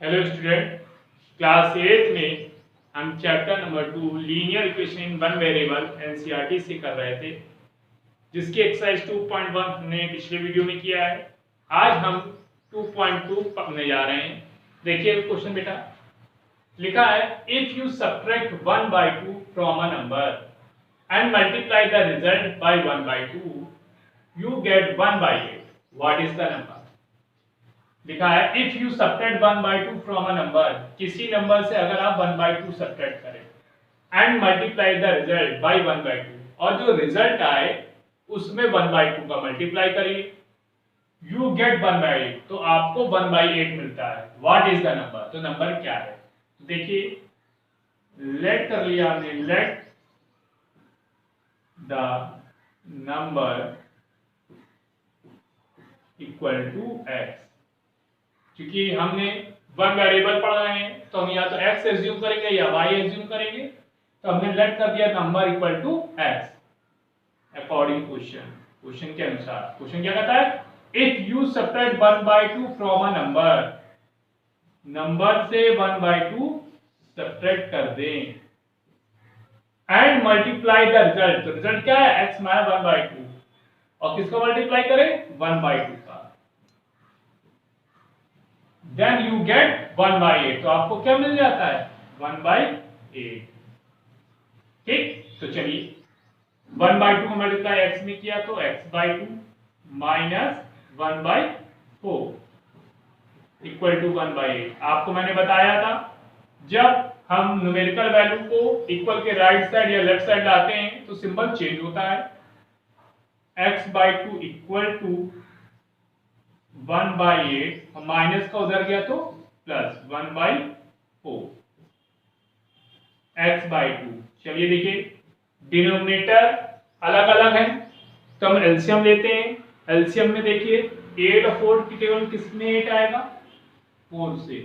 Hello student, class 8 में हम chapter number 2 linear equation in one variable NCERT से कर रहे थे, जिसकी एक्सरसाइज 2.1 हमने पिछले वीडियो में किया है। आज हम 2.2 पढ़ने जा रहे हैं। देखिए क्वेश्चन बेटा, लिखा है if you subtract 1/2 from a number and multiply the result by 1/2 you get 1/8। What is the number? लिखा है if you subtract 1/2 from a number, किसी नंबर से अगर आप 1/2 सब्ट्रैक्ट करें and multiply the result by 1/2, और जो रिजल्ट आए उसमें 1/2 का मल्टीप्लाई करिए, यू गेट 1/8, तो आपको 1/8 मिलता है। What is the number? तो नंबर क्या है? देखिए, लेट कर लिया हमने, let the number equal to X. क्योंकि हमने वन वेरिएबल पढ़ रहे हैं तो हम या तो x एज्यूम करेंगे या y एज्यूम करेंगे, तो हमने लेट कर दिया number equal to x according question के अनुसार। क्वेश्चन क्या कहता है? If you subtract 1/2 from a number से 1/2 सब्ट्रैक्ट कर दें एंड मल्टीप्लाई द रिजल्ट, तो रिजल्ट क्या है? x माइनस 1/2, और किसको मल्टीप्लाई करें? 1/2 का, देन यू गेट 1/8, तो आपको क्या मिल जाता है? 1/8। ठीक, तो चलिए 1/2 को मल्टीप्लाई x में किया तो x/2 माइनस 1/4 इक्वल टू 1/8। आपको मैंने बताया था जब हम न्यूमेरिकल वैल्यू को इक्वल के राइट साइड या लेफ्ट साइड लाते हैं तो सिंबल चेंज होता है। x/2 इक्वल टू 1/8, माइनस का उधर गया तो प्लस 1/4 x/2। चलिए देखिए, डिनोमिनेटर अलग अलग है तो हम एलसीएम लेते हैं। एलसीएम में देखिए 8 और 4 की टेबल किसमें 8 आएगा? 4 से,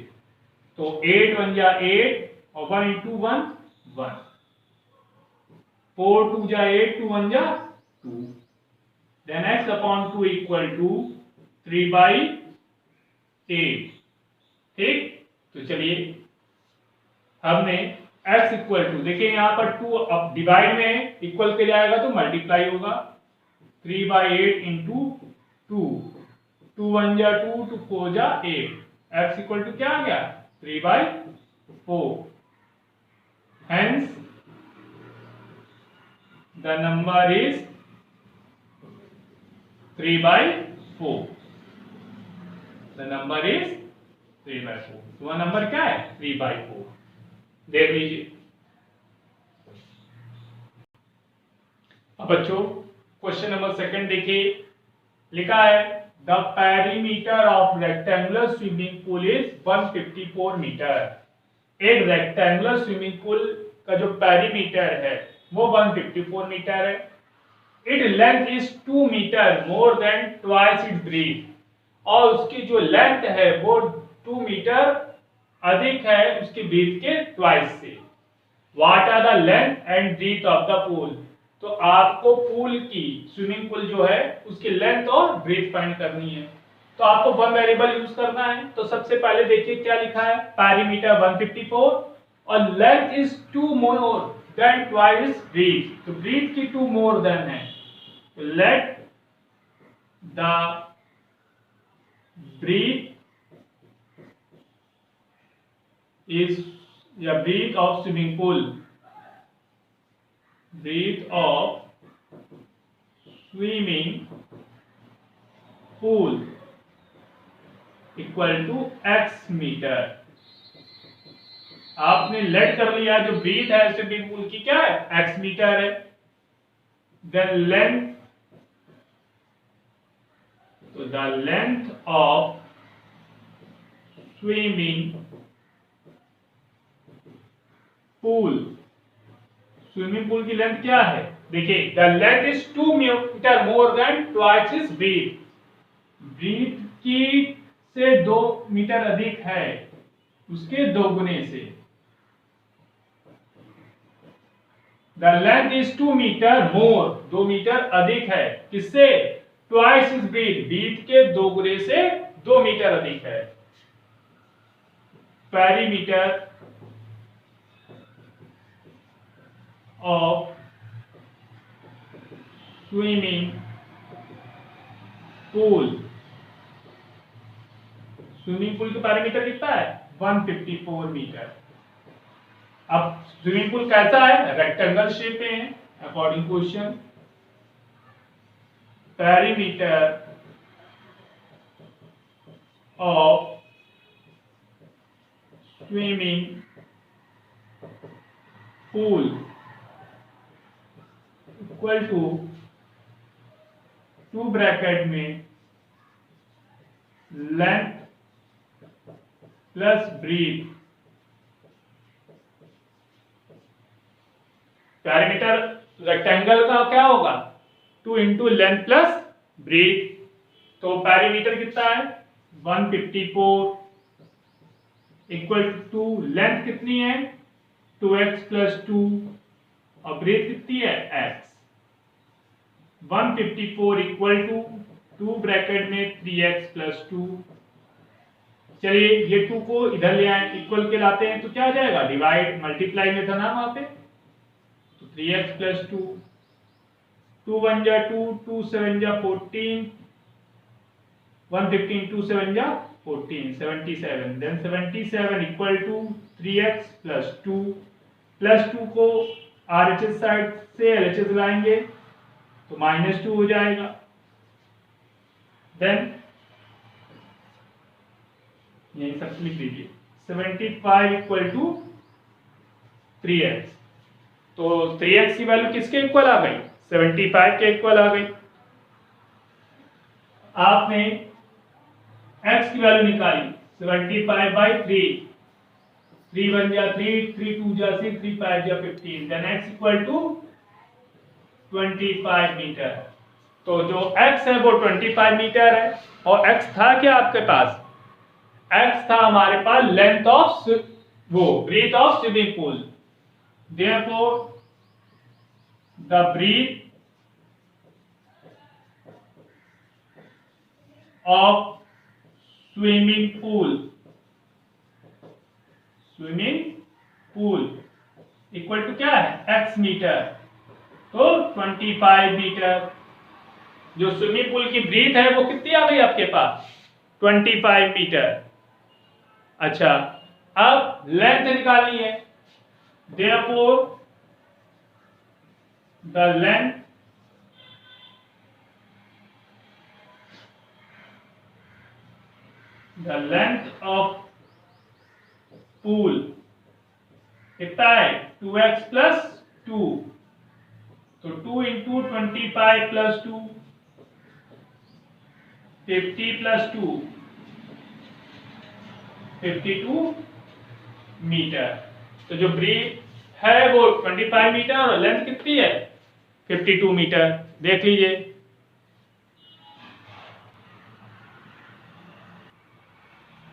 तो 8 1 जा 8 और 1 इंटू 1 1, 4 2 जा 8 2 1 जा 2, देन x/2 इक्वल टू 3/8। ठीक, तो चलिए हमने x इक्वल टू, देखिए यहां पर 2 अब डिवाइड में इक्वल के जाएगा तो मल्टीप्लाई होगा, 3/8 इंटू 2, 2 1 जा 2 2 4 जा 8, x इक्वल टू क्या आ गया? 3/4। Hence the number is 3/4। The number is 3/4। तो वह नंबर क्या है? 3/4। देख लीजिए। अब बच्चों क्वेश्चन नंबर सेकंड देखिए, लिखा है the perimeter of rectangular swimming pool is 154 metre. एक रेक्टेंगुलर स्विमिंग पूल का जो पेरीमीटर है वो 154 मीटर है। It length is 2 metre more than twice its breadth, और उसकी जो लेंथ है वो 2 मीटर अधिक है उसकी ब्रीथ के ट्वाइस से। What are the length and breadth of the pool? तो आपको पूल की, स्विमिंग पूल जो है उसकी लेंथ और ब्रीथ फाइंड करनी है। तो आपको वन वेरिएबल यूज करना है। तो सबसे पहले देखिए क्या लिखा है, पेरीमीटर 154 और length is 2 more than twice breadth, तो ब्रीथ की 2 मोर देन है। तो लेट द ब्रीथ is या breath of swimming pool, breath of swimming pool equal to x metre. आपने लेट कर लिया, जो ब्रीथ है स्विमिंग पूल की क्या है? x मीटर है। देन लेंथ, तो the length of swimming pool, swimming pool की लेंथ क्या है? देखिए the length is 2 metre more than twice is breadth, breadth की से 2 मीटर अधिक है उसके दोगुने से। The length is 2 metre more, 2 metre अधिक है किससे? ट्वाइस इज ब्रीथ, ब्रीथ के दोगुने से 2 मीटर अधिक है। perimeter of swimming pool. Swimming pool का पैरामीटर कितना है 154 मीटर। अब स्विमिंग पूल कैसा है, रेक्टेंगल शेप में है according question. Perimeter of swimming pool equal to 2 bracket में length plus breadth. Parameter rectangle का क्या होगा 2 इंटू लेंथ प्लस ब्रीथ। तो पैरामीटर कितना है 154 इक्वल टू लेंथ कितनी है 2x प्लस 2 और ब्रीथ कितनी है x। 154 इक्वल टू 2 ब्रैकेट में 3x प्लस 2। चलिए ये 2 को इधर ले आए, इक्वल के लाते हैं तो क्या आ जाएगा, डिवाइड मल्टीप्लाई में था ना वहां पे, तो 3x प्लस 2, 2 1 जा 2, 2 7 जा 14, 115 2 7 जा 14, 77। Then 77 equal to 3x plus 2 plus 2 को RHS साइड से LHS लाएंगे तो -2 हो जाएगा। देन यही सब लिख लीजिए 75 इक्वल टू 3x। तो 3x की वैल्यू किसके इक्वल आ गई 75 के इक्वल आ गई। आपने x की वैल्यू निकाली 75 बाई 3, 3 1 जा 3, 3 2 जा 6, 3 5 जा 15। Then x equal to 25 metre. तो जो x है वो 25 मीटर है और x था क्या आपके पास, x था हमारे पास लेंथ ऑफ वो breadth of swimming pool. Therefore the breadth of swimming pool equal to क्या है x मीटर, तो 25 मीटर। जो स्विमिंग पूल की ब्रीथ है वो कितनी आ गई आपके पास 25 मीटर। अच्छा अब लेंथ निकालनी है, therefore the length of pool कितना है 2x प्लस 2, तो 2 इंटू 25 प्लस 2 50 प्लस 2 52 मीटर। तो जो ब्रीथ है वो 25 मीटर और लेंथ कितनी है 52 मीटर। देख लीजिए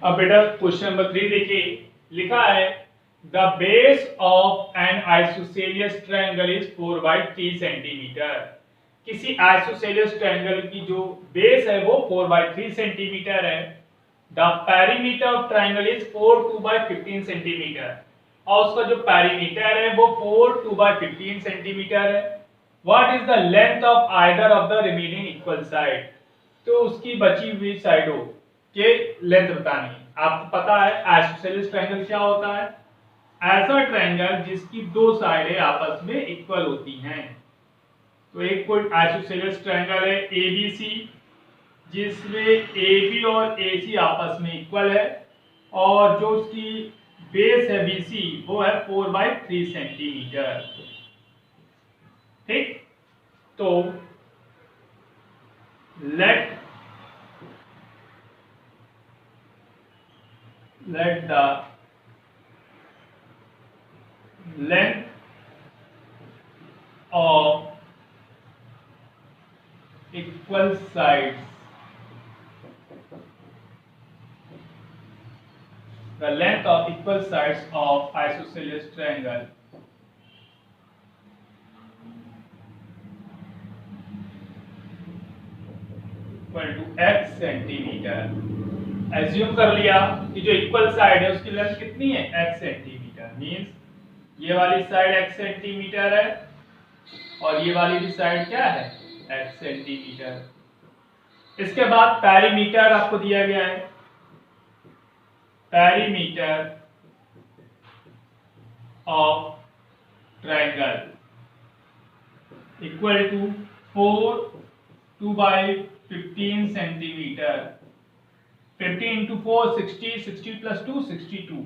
अब बेटा क्वेश्चन नंबर 3 देखिए, लिखा है the base of an isosceles triangle is 4 by 3 centimetre. किसी आइसोसेलियस ट्रायंगल की जो बेस है वो 4 बाई 3 सेंटीमीटर है। The perimeter of triangle is 4 2 by 15 centimetre और उसका जो पेरीमीटर है वो 4 2 बाई 15 सेंटीमीटर है। What is the length of either of the remaining equal side. तो उसकी बची हुई साइडों के लेंथ बतानी है। आपको पता है आइसोसेलियस ट्रायंगल क्या होता है, ऐसा ट्रायंगल जिसकी दो साइडें आपस में इक्वल होती हैं। तो एक कोई आइसोसेलियस ट्रायंगल है ABC जिसमें AB और AC आपस में इक्वल है और जो उसकी बेस है BC वो है 4 बाई 3 सेंटीमीटर। ठीक, तो let the length of equal sides of isosceles triangle equal to x centimeter। Assume कर लिया कि जो इक्वल साइड है उसकी लेंथ कितनी है x सेंटीमीटर, मींस ये वाली साइड x सेंटीमीटर है और ये वाली भी साइड क्या है x सेंटीमीटर। इसके बाद पेरीमीटर आपको दिया गया है, perimeter of triangle equal to 4 2 by 15 centimetre, 50 into 4 60, 60 plus 2 62,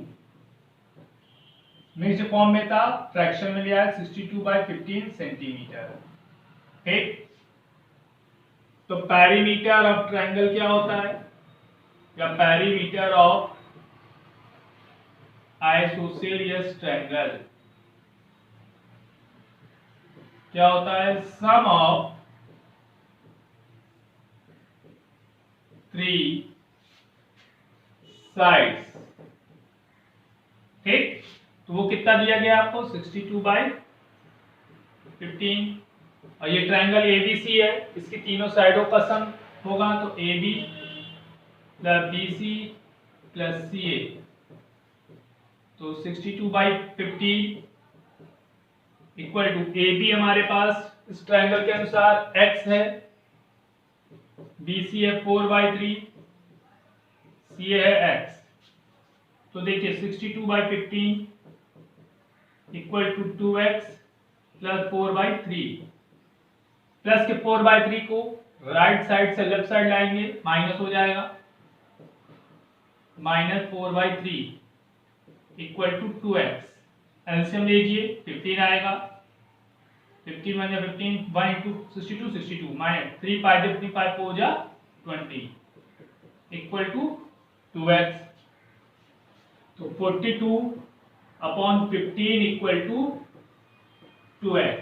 mixed form में था, फ्रैक्शन में लिया है 62 बाई 15 सेंटीमीटर। ठीक, तो पेरीमीटर ऑफ ट्रायंगल क्या होता है, या पेरीमीटर ऑफ आइसोसेलियस ट्रायंगल क्या होता है, सम ऑफ 3 साइड्स। ठीक, तो वो कितना दिया गया आपको 62 बाई 15, और ये ट्रायंगल एबीसी है, इसकी तीनों साइडों का सम होगा तो AB plus BC plus CA, तो 62 बाई 15 इक्वल टू AB हमारे पास इस ट्रायंगल के अनुसार x है, BC है 4 बाई 3, CA है x। तो देखिए 62 by 15 equal to 2x plus 4 by 3, plus के 4 बाई 3 को राइट साइड से लेफ्ट साइड लाएंगे माइनस हो जाएगा, minus 4 by 3 equal to 2x, LCM लीजिए 15 आएगा, 15 वन जा 15, 1 इंटू 62 62 माइनस 3 5 अपनी 5 हो जा 20 इक्वल टू 2x, तो 42 अपॉन 15 इक्वल टू 2x।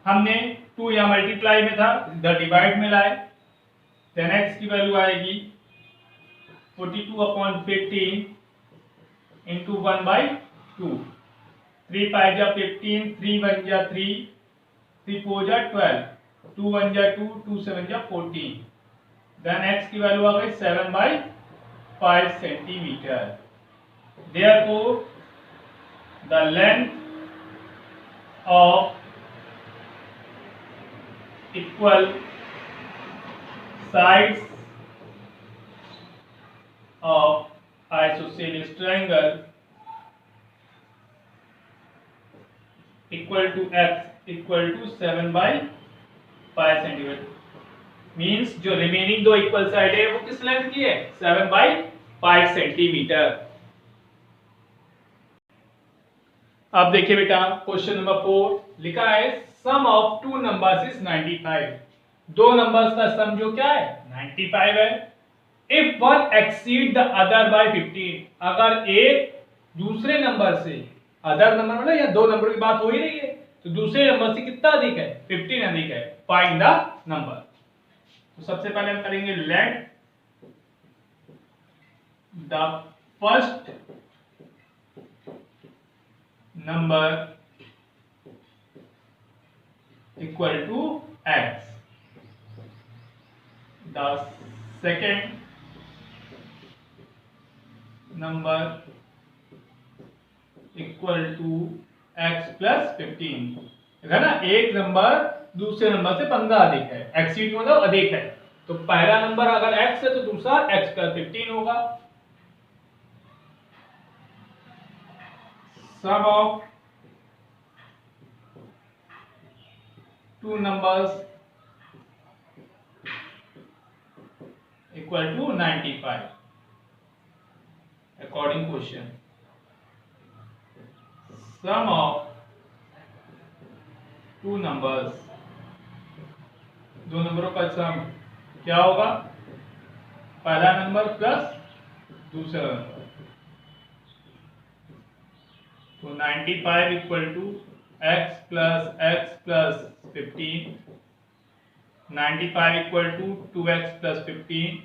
हमने 2 या मल्टीप्लाई में था, इधर डिवाइड में लाए, देन x की वैल्यू आएगी 42 अपॉन 15 इंटू 1 बाई 2, 3 5 जा 15, 3 1 जा 3, 3 4 जा 12, 2 1 जा 2, 2 7 जा 14, देन x की वैल्यू आ गई 7 by 5 centimetre. Therefore, the length of equal sides of isosceles triangle equal to x equal to 7 by 5 centimetre, means जो रिमेनिंग दो इक्वल साइड है वो किस लेंथ की है 7 by 5 सेंटीमीटर। अब देखिए बेटा क्वेश्चन नंबर 4 लिखा है सम ऑफ टू नंबर्स इज 95, दो नंबर्स का सम जो क्या है 95 है। If one exceed the other by 15, अगर एक दूसरे नंबर से, अदर नंबर मतलब या दो नंबर की बात हो ही रही है, तो दूसरे नंबर से कितना अधिक है 15 अधिक है, फाइंड द नंबर। तो सबसे पहले हम करेंगे let the first number equal to x, the second number equal to x plus 15 है ना, एक नंबर दूसरे नंबर से 15 अधिक है, एक्सीड मतलब अधिक है, तो पहला नंबर अगर x है तो दूसरा x प्लस 15 होगा। Sum of two numbers equal to 95 according question. Sum of two numbers, दो नंबरों का सम क्या होगा, पहला नंबर प्लस दूसरा नंबर, तो 95 equal to x plus 15, 95 equal to 2x plus 15,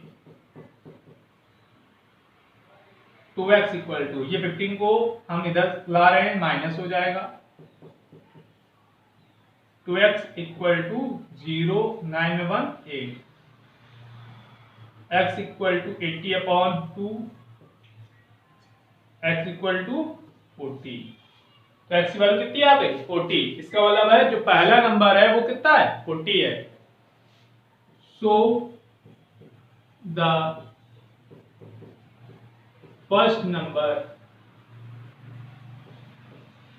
2x equal to ये 15 को हम इधर ला रहे हैं माइनस हो जाएगा, 2x इक्वल टू 0 9 में 1 8, x equal to 80 upon 2, x equal to 40। तो x की वैल्यू कितनी आ गई 40। इसका मतलब है जो पहला नंबर है वो कितना है 40 है। So the first number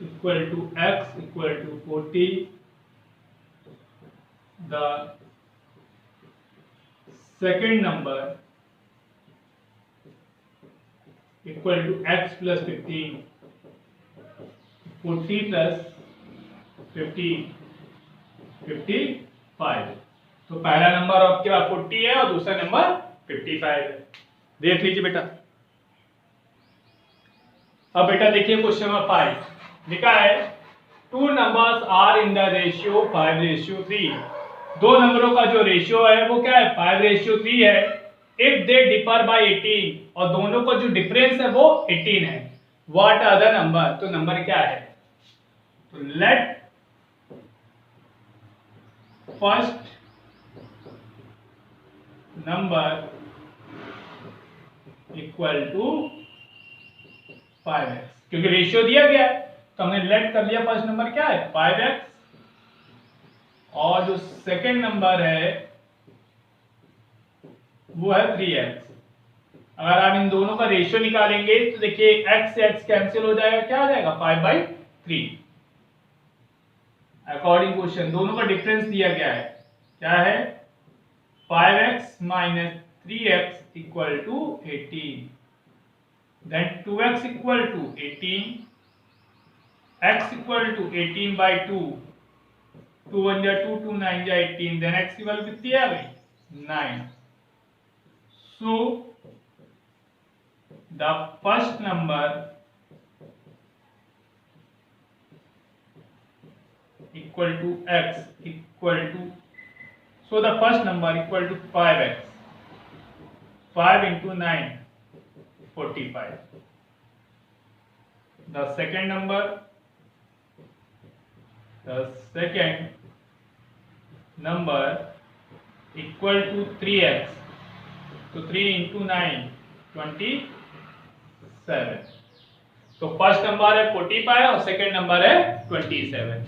equal to x equal to 40, the second number equal to x plus 15, 40 plus 50, 55। तो पहला नंबर आपके पास 40 है और दूसरा नंबर 55 है। देख लीजिए बेटा। अब बेटा देखिए क्वेश्चन नंबर 5 लिखा है two numbers are in the ratio 5:3। दो नंबरों का जो रेशियो है वो क्या है 5:3 है। इफ दे डिफर बाय 18 और दोनों का जो डिफरेंस है वो 18 है। What are the number. तो नंबर क्या है। तो let first number equal to 5x, क्योंकि रेशियो दिया गया है तो हमने लेट कर लिया। फर्स्ट नंबर क्या है 5x और जो सेकंड नंबर है वो है 3x। अगर आप इन दोनों का रेशियो निकालेंगे तो देखिए x से x कैंसिल हो जाएगा, क्या आ जाएगा 5/3। अकॉर्डिंग क्वेश्चन दोनों का डिफरेंस दिया गया है, क्या है 5x minus 3x equal to 18, then 2x equal to 18, x equal to 18/2, 2 1 जा 2, 2 9 जा 18, then x की वैल्यू कितनी आ गई 9। So the first number equal to x equal to, so the first number equal to 5x, 5 into 9 45। The second number equal to 3x, तो 3 into 9 27। तो first number है 45 और second number है 27।